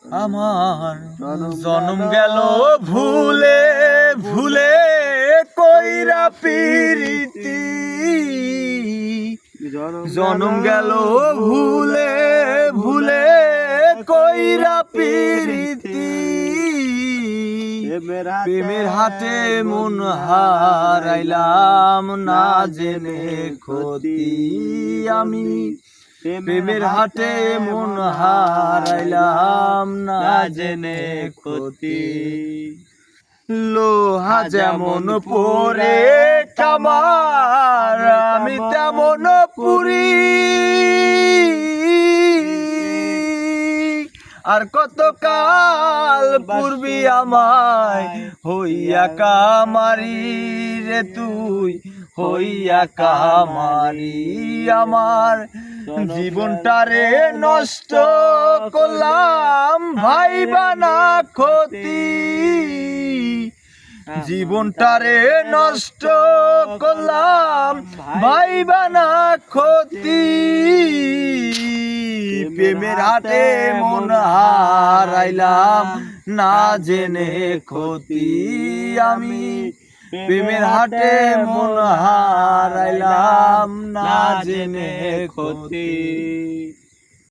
আমার জনম গেল ভুলে ভুলে কইরা পিরিতি, জনম গেল ভুলে ভুলে কইরা পিরিতি, প্রেমের হাটে মন হারাইলাম না জেনে ক্ষতি আমি, প্রেমের হাটে মন হারাইলাম না জেনে ক্ষতি। লোহা যেমন পরে কামার আমি তেমন পুরি, আর কত কাল পূর্বী আমায় হইয়া কামারি রে তুই, হইয়া কামারি আমার জীবনটারে নষ্ট করলাম ভাইবা না ক্ষতি, জীবনটারে নষ্ট করলাম ভাইবা না ক্ষতি, প্রেমের হাটে মন হারাইলাম না জেনে ক্ষতি আমি, প্রেমের হাটে মন হারাইলাম না জেনে ক্ষতি।